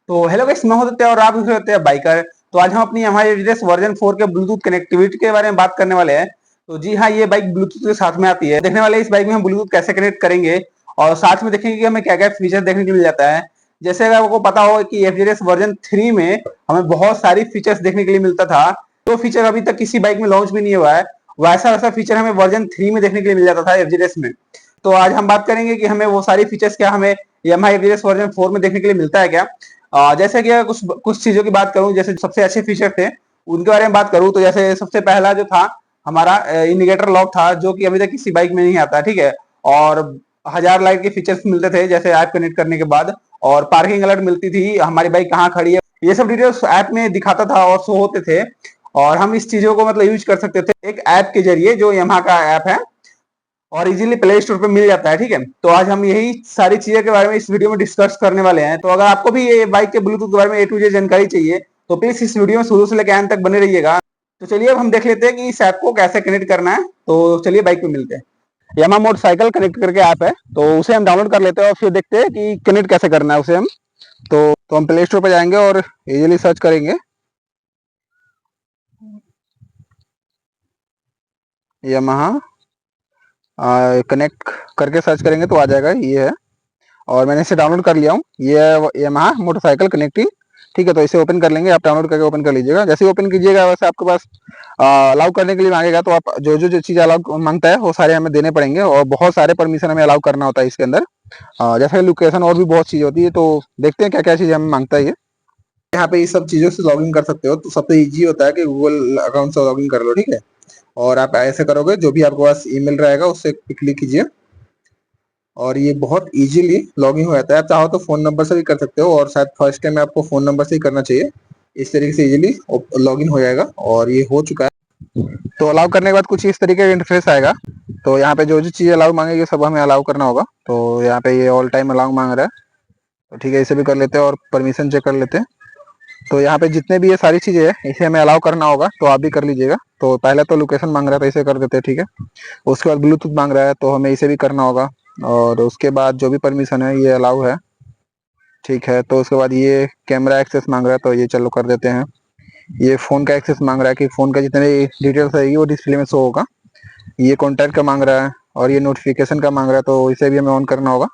तो hello guys, मैं हूं और आप भी होते हैं बाइकर। तो आज हम अपनी हमारे लेटेस्ट वर्जन 4 के ब्लूटूथ कनेक्टिविटी के बारे में बात करने वाले हैं। तो जी हाँ, ये बाइक ब्लूटूथ के साथ में आती है। देखने वाले इस बाइक में हम ब्लूटूथ कैसे कनेक्ट करेंगे और साथ में देखेंगे कि हमें क्या क्या फीचर देखने को मिल जाता है। जैसे अगर आपको पता हो कि एफजेडएस वर्जन 3 में हमें बहुत सारी फीचर्स देखने के लिए मिलता था, तो फीचर अभी तक किसी बाइक में लॉन्च भी नहीं हुआ है। वैसा वैसा फीचर हमें वर्जन 3 में देखने के लिए मिल जाता था एफजेडएस में। तो आज हम बात करेंगे कि हमें वो सारी फीचर्स क्या हमें यामाहा एफजेडएस वर्जन 4 में देखने के लिए मिलता है क्या। जैसे कि कुछ कुछ चीजों की बात करूं, जैसे सबसे अच्छे फीचर थे उनके बारे में बात करूं, तो जैसे सबसे पहला जो था हमारा इंडिकेटर लॉक था, जो कि अभी तक किसी बाइक में नहीं आता, ठीक है। और 1000 लाइट के फीचर्स मिलते थे जैसे ऐप कनेक्ट करने के बाद, और पार्किंग अलर्ट मिलती थी, हमारी बाइक कहाँ खड़ी है, ये सब डिटेल्स ऐप में दिखाता था और शो होते थे। और हम इस चीजों को मतलब यूज कर सकते थे एक ऐप के जरिए जो यामाहा का ऐप है, और इजीली प्ले स्टोर पे मिल जाता है, ठीक है। तो आज हम यही सारी चीजें के बारे में इस वीडियो में डिस्कस करने वाले हैं। तो अगर आपको भी ये बाइक के ब्लूटूथ के बारे में ए टू जेड जानकारी चाहिए तो प्लीज इस वीडियो में शुरू से लेकर अंत तक बने रहिएगा। तो चलिए अब हम देख लेते हैं कि इस ऐप को कैसे कनेक्ट करना है। तो चलिए बाइक पे मिलते हैं। यामाहा मोटरसाइकिल कनेक्ट करके ऐप है, तो उसे हम डाउनलोड कर लेते हैं और फिर देखते हैं कि कनेक्ट कैसे करना है उसे हम। तो हम प्ले स्टोर पर जाएंगे और इजीली सर्च करेंगे यामाहा कनेक्ट करके सर्च करेंगे तो आ जाएगा, ये है। और मैंने इसे डाउनलोड कर लिया हूँ, ये यामाहा मोटरसाइकिल कनेक्टिंग, ठीक है। तो इसे ओपन कर लेंगे, आप डाउनलोड करके ओपन कर लीजिएगा। जैसे ही ओपन कीजिएगा वैसे आपके पास अलाउ करने के लिए मांगेगा, तो आप जो जो चीज़ अलाउ मांगता है वो सारे हमें देने पड़ेंगे, और बहुत सारे परमिशन हमें अलाउ करना होता है इसके अंदर। जैसे लोकेशन और भी बहुत चीज़ होती है, तो देखते हैं क्या क्या चीज़ हमें मांगता है ये। यहाँ पे इस सब चीज़ों से लॉगिन कर सकते हो, तो सबसे ईजी होता है कि गूगल अकाउंट से लॉगिन कर लो, ठीक है। और आप ऐसे करोगे, जो भी आपके पास ईमेल रहेगा उससे क्लिक कीजिए और ये बहुत इजीली लॉगिन हो जाता है। आप चाहो तो फोन नंबर से भी कर सकते हो, और शायद फर्स्ट टाइम आपको फोन नंबर से ही करना चाहिए। इस तरीके से इजीली लॉगिन हो जाएगा, और ये हो चुका है। तो अलाउ करने के बाद कुछ इस तरीके का इंटरफेस आएगा। तो यहाँ पे जो जो चीज़ अलाउ मांगेगी सब हमें अलाउ करना होगा। तो यहाँ पे ये ऑल टाइम अलाउ मांग रहा है, तो ठीक है, इसे भी कर लेते हैं और परमिशन चेक कर लेते हैं। तो यहाँ पे जितने भी ये सारी चीज़ें हैं इसे हमें अलाउ करना होगा, तो आप भी कर लीजिएगा। तो पहले तो लोकेशन मांग रहा है, तो इसे कर देते हैं, ठीक है। उसके बाद ब्लूटूथ मांग रहा है, तो हमें इसे भी करना होगा। और उसके बाद जो भी परमिशन है ये अलाउ है, ठीक है। तो उसके बाद ये कैमरा एक्सेस मांग रहा है, तो ये चलो कर देते हैं। ये फ़ोन का एक्सेस मांग रहा है कि फ़ोन का जितने डिटेल्स रहेगी वो डिस्प्ले में शो होगा। ये कॉन्टैक्ट का मांग रहा है, और ये नोटिफिकेशन का मांग रहा है, तो इसे भी हमें ऑन करना होगा।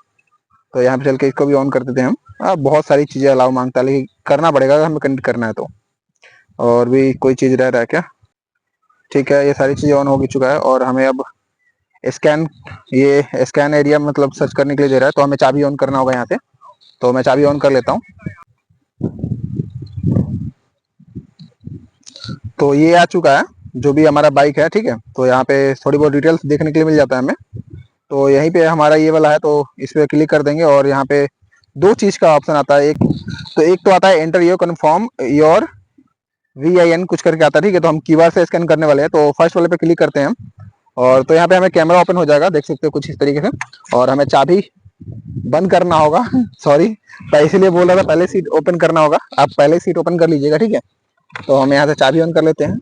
तो यहाँ पे चल के इसको भी ऑन कर देते हैं हम। बहुत सारी चीज़ें अलाउ मांगता है, लेकिन करना पड़ेगा अगर हमें कनेक्ट करना है तो। और भी कोई चीज़ रह रहा है क्या? ठीक है, ये सारी चीज़ें ऑन हो चुका है। और हमें अब स्कैन, ये स्कैन एरिया मतलब सर्च करने के लिए दे रहा है, तो हमें चाबी ऑन करना होगा यहाँ से। तो मैं चाबी ऑन कर लेता हूँ। तो ये आ चुका है जो भी हमारा बाइक है, ठीक है। तो यहाँ पे थोड़ी बहुत डिटेल्स देखने के लिए मिल जाता है हमें। तो यहीं पे हमारा ये वाला है, तो इस पर क्लिक कर देंगे और यहाँ पे दो चीज़ का ऑप्शन आता है। एक तो आता है enter your confirm your VIN कुछ करके आता है, ठीक है। तो हम क्यूआर से स्कैन करने वाले हैं, तो फर्स्ट वाले पे क्लिक करते हैं हम। और तो यहाँ पे हमें कैमरा ओपन हो जाएगा, देख सकते हो कुछ इस तरीके से। और हमें चाबी बंद करना होगा सॉरी, इसीलिए बोल रहा था पहले सीट ओपन करना होगा। आप पहले सीट ओपन कर लीजिएगा, ठीक है। तो हम यहाँ से चाबी ऑन कर लेते हैं,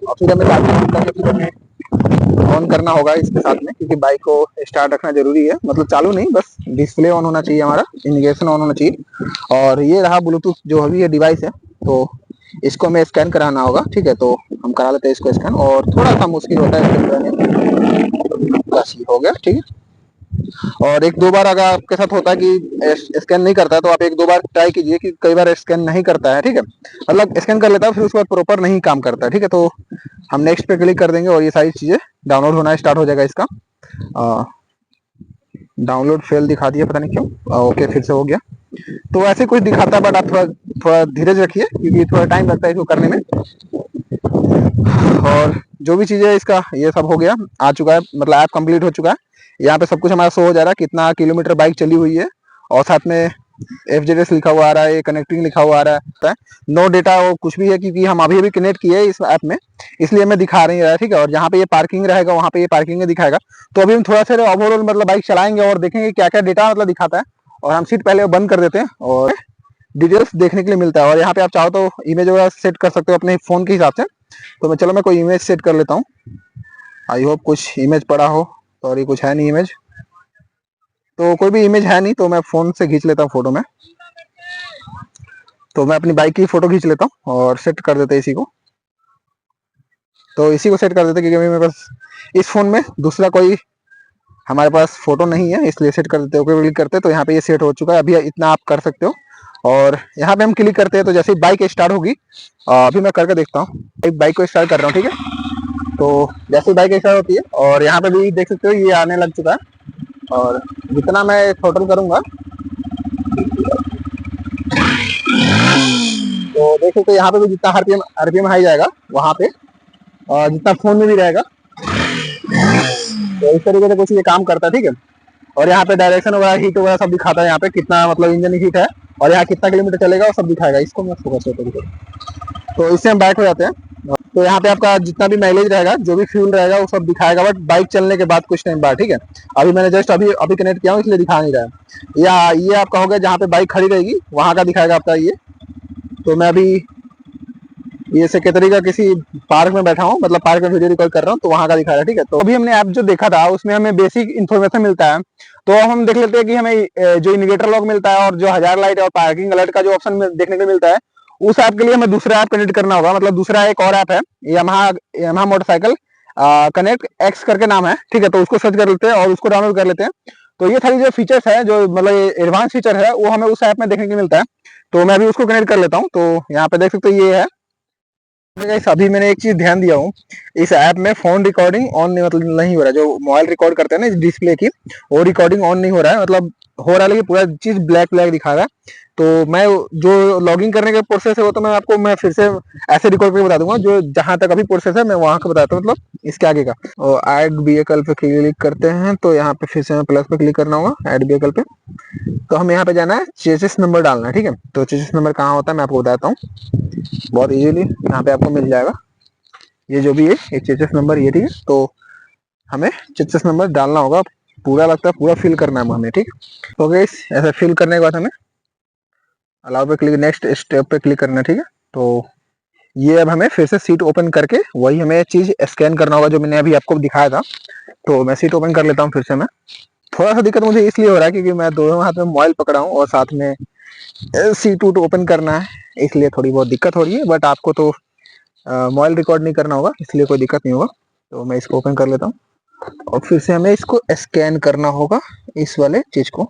और फिर हमें चाबी ऑन करना होगा इसके साथ में, क्योंकि बाइक को स्टार्ट रखना जरूरी है। मतलब चालू नहीं, बस डिस्प्ले ऑन होना चाहिए, हमारा इंडिकेशन ऑन होना चाहिए। और ये रहा ब्लूटूथ जो अभी ये डिवाइस है, तो इसको हमें स्कैन कराना होगा, ठीक है। तो हम करा लेते हैं इसको स्कैन, और थोड़ा सा मुश्किल होता है स्कैन कराने। बस ये हो गया, ठीक है। और एक दो बार अगर आपके साथ होता है कि स्कैन नहीं करता है, तो आप एक दो बार ट्राई कीजिए, कि कई बार स्कैन नहीं करता है, ठीक है। मतलब स्कैन कर लेता है फिर उसके बाद प्रॉपर नहीं काम करता है, ठीक है। तो हम नेक्स्ट पे क्लिक कर देंगे और ये सारी चीज़ें डाउनलोड होना स्टार्ट हो जाएगा इसका। डाउनलोड फेल दिखा दिया, पता नहीं क्यों। ओके, फिर से हो गया। तो ऐसे कुछ दिखाता है, बट आप थोड़ा थोड़ा धीरज रखिए, क्योंकि थोड़ा टाइम लगता है इसको करने में। और जो भी चीज़ें इसका ये सब हो गया, आ चुका है, मतलब ऐप कंप्लीट हो चुका है। यहाँ पे सब कुछ हमारा शो हो जा रहा है, कितना किलोमीटर बाइक चली हुई है, और साथ में FJS लिखा हुआ आ रहा है, कनेक्टिंग लिखा हुआ आ रहा है। नो डेटा वो कुछ भी है, क्योंकि हम अभी अभी कनेक्ट किए इस ऐप में, इसलिए हमें दिखा नहीं रहा है, ठीक है। और जहाँ पे ये पार्किंग रहेगा वहाँ पे ये पार्किंग दिखाएगा। तो अभी हम थोड़ा सा ओवरऑल मतलब बाइक चलाएंगे और देखेंगे क्या क्या डेटा मतलब दिखाता है। और हम सीट पहले बंद कर देते हैं और डिटेल्स देखने के लिए मिलता है। और यहाँ पे आप चाहो तो इमेज वगैरह सेट कर सकते हो अपने फोन के हिसाब से। तो मैं कोई इमेज सेट कर लेता हूँ। आई होप कुछ इमेज पड़ा हो, सॉरी कुछ है नहीं इमेज। तो कोई भी इमेज है नहीं, तो मैं फोन से खींच लेता हूँ फोटो में। तो मैं अपनी बाइक की फोटो खींच लेता हूँ और सेट कर देते हैं इसी को। तो इसी को सेट कर देते हैं क्योंकि मेरे पास इस फोन में दूसरा कोई हमारे पास फोटो नहीं है, इसलिए सेट कर देते हैं। ओके क्लिक करते हैं तो यहाँ पे ये सेट हो चुका है। अभी इतना आप कर सकते हो। और यहाँ पे हम क्लिक करते हैं तो जैसे ही बाइक स्टार्ट होगी, अभी मैं करके देखता हूँ। एक बाइक को स्टार्ट कर रहा हूँ, ठीक है। तो जैसे ही बाइक स्टार्ट होती है, और यहाँ पे भी देख सकते हो ये आने लग चुका है। और जितना मैं थ्रोटल करूंगा तो देख सकते हो यहाँ पे भी जितना आरपीएम हाई जाएगा वहां पे, और जितना फोन में भी रहेगा। तो इस तरीके से कुछ ये काम करता है, ठीक है। और यहाँ पे डायरेक्शन वगैरह, हीट वगैरह सब दिखाता है। यहाँ पे कितना मतलब इंजन हीट है और यहाँ कितना किलोमीटर चलेगा वो सब दिखाएगा। इसको मैं फोकस करता हूँ तो इससे हम बैक हो जाते हैं। तो यहाँ पे आपका जितना भी माइलेज रहेगा, जो भी फ्यूल रहेगा वो सब दिखाएगा, बट बाइक चलने के बाद कुछ टाइम बाद, ठीक है। अभी मैंने जस्ट अभी कनेक्ट किया हूँ इसलिए दिखा नहीं रहा है। या ये आपका हो गया जहाँ पे बाइक खड़ी रहेगी वहां का दिखाएगा आपका ये। तो मैं अभी ये सेक्रेटरी का किसी पार्क में बैठा हूँ, मतलब पार्क में वीडियो रिकॉर्ड कर रहा हूँ, तो वहां का दिखा रहा है, ठीक है। तो अभी हमने ऐप जो देखा था उसमें हमें बेसिक इन्फॉर्मेशन मिलता है। तो अब हम देख लेते हैं कि हमें जो इंडिकेटर लॉक मिलता है और जो हजार लाइट और पार्किंग अलर्ट का जो ऑप्शन देखने को मिलता है, उस ऐप के लिए हमें दूसरा ऐप कनेक्ट करना होगा। मतलब दूसरा एक और ऐप है, यामाहा मोटरसाइकिल कनेक्ट एक्स करके नाम है, ठीक है। तो उसको सर्च कर लेते हैं और उसको डाउनलोड कर लेते हैं। तो ये सारी जो फीचर्स है, जो मतलब एडवांस फीचर है, वो हमें उस ऐप में देखने को मिलता है। तो मैं अभी उसको कनेक्ट कर लेता हूँ। तो यहाँ पे देख सकते हो ये है। अभी मैंने एक चीज ध्यान दिया हूँ, इस ऐप में फोन रिकॉर्डिंग ऑन नहीं, मतलब नहीं हो रहा है। जो मोबाइल रिकॉर्ड करते हैं ना इस डिस्प्ले की, वो रिकॉर्डिंग ऑन नहीं हो रहा है। मतलब हो रहा है लेकिन पूरा चीज ब्लैक ब्लैक दिखा रहा है। तो मैं जो लॉगिंग करने का प्रोसेस है वो तो मैं फिर से ऐसे रिकॉर्ड करके बता दूंगा। जो जहां तक अभी प्रोसेस है मैं वहां का बताता हूँ, मतलब इसके आगे का। और ऐड व्हीकल पे क्लिक करते हैं तो यहाँ पे फिर से प्लस पे क्लिक करना होगा, ऐड व्हीकल पे। तो हमें यहाँ पे जाना है, चेसिस नंबर डालना है, ठीक है। तो चेसिस नंबर कहाँ होता है मैं आपको बताता हूँ। बहुत इजीली यहाँ पे आपको मिल जाएगा। ये जो भी है एक चेसिस नंबर, ये ठीक है। तो हमें चेसिस नंबर डालना होगा, पूरा लगता है पूरा फिल करना है हमें, ठीक। तो गाइस ऐसा फिल करने के बाद हमें अलाउ पे क्लिक, नेक्स्ट स्टेप पे क्लिक करना है, ठीक है। तो ये अब हमें फिर से सीट ओपन करके वही हमें चीज स्कैन करना होगा जो मैंने अभी आपको दिखाया था। तो मैं सीट ओपन कर लेता हूँ फिर से। मैं थोड़ा सा दिक्कत मुझे इसलिए हो रहा है क्योंकि मैं दोनों हाथ में मोबाइल पकड़ा हूँ और साथ में सीट वूट ओपन करना है, इसलिए थोड़ी बहुत दिक्कत हो रही है। बट आपको तो मोबाइल रिकॉर्ड नहीं करना होगा, इसलिए कोई दिक्कत नहीं होगा। तो मैं इसको ओपन कर लेता हूँ और फिर से हमें इसको स्कैन करना होगा, इस वाले चीज को।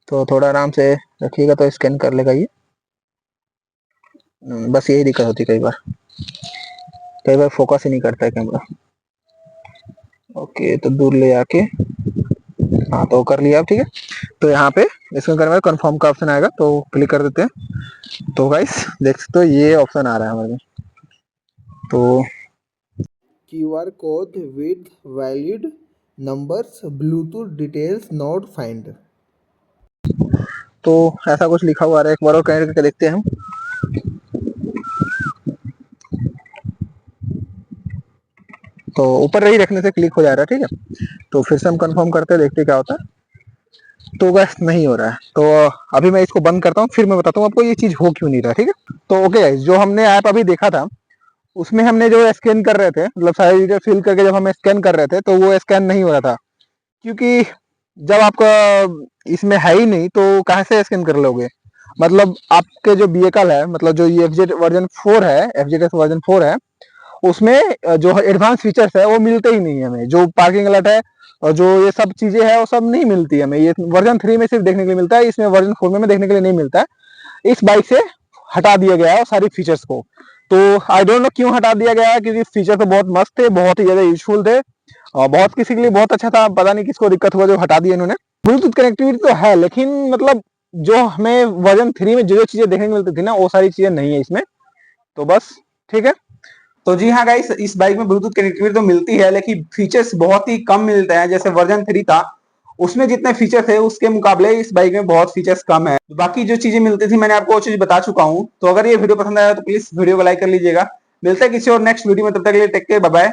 तो थोड़ा आराम से रखिएगा तो स्कैन कर लेगा ये। बस यही दिक्कत होती है कई बार फोकस ही नहीं करता है कैमरा। ओके तो दूर ले आके, हाँ तो कर लिया आप, ठीक है। तो यहाँ पे इसमें करने में कंफर्म का ऑप्शन आएगा, तो क्लिक कर देते हैं। तो गाइस देख सकते हो ये ऑप्शन आ रहा है हमारे में। तो QR code with valid numbers, Bluetooth details not find. तो ऐसा कुछ लिखा हुआ है, एक बार और कनेक्ट करके देखते हैं हम। तो ऊपर ही रखने से क्लिक हो जा रहा है, ठीक है। तो फिर से हम कंफर्म करते हैं, देखते क्या होता है। तो बस नहीं हो रहा है। तो अभी मैं इसको बंद करता हूँ, फिर मैं बताता हूँ आपको ये चीज हो क्यों नहीं रहा, ठीक है। तो ओके, जो हमने ऐप अभी देखा था उसमें हमने जो स्कैन कर रहे थे, मतलब सारी डिटेल फिल करके जब हम स्कैन कर रहे थे तो वो स्कैन नहीं हो रहा था। क्योंकि जब आपका इसमें है ही नहीं तो कहाँ से स्कैन कर लोगे। मतलब आपके जो व्हीकल है, मतलब जो ये एफजेड वर्जन 4 है, एफजेडएस वर्जन 4 है, उसमें जो एडवांस फीचर्स है वो मिलते ही नहीं है हमें। जो पार्किंग अलर्ट है और जो ये सब चीजें हैं वो सब नहीं मिलती है हमें। ये वर्जन 3 में सिर्फ देखने के लिए मिलता है, इसमें वर्जन 4 में देखने के लिए नहीं मिलता है। इस बाइक से हटा दिया गया है सारी फीचर्स को। तो आई डोंट नो क्यों हटा दिया गया है, क्योंकि फीचर तो बहुत मस्त थे, बहुत ही ज्यादा यूजफुल थे और बहुत किसी के लिए बहुत अच्छा था। पता नहीं किसको दिक्कत हुआ जो हटा दिया इन्होंने। ब्लूटूथ कनेक्टिविटी तो है, लेकिन मतलब जो हमें वर्जन 3 में जो जो चीजें देखने को मिलती थी ना, वो सारी चीजें नहीं है इसमें। तो बस ठीक है। तो जी हाँ गाइस, इस बाइक में ब्लूटूथ कनेक्टिविटी तो मिलती है, लेकिन फीचर्स बहुत ही कम मिलते हैं। जैसे वर्जन 3 था उसमें जितने फीचर थे उसके मुकाबले इस बाइक में बहुत फीचर्स कम है। बाकी जो चीजें मिलती थी मैंने आपको वो चीज बता चुका हूँ। तो अगर ये वीडियो पसंद आया तो प्लीज वीडियो को लाइक कर लीजिएगा। मिलते हैं किसी और नेक्स्ट वीडियो में, तब तक के लिए टेक केयर, बाय बाय।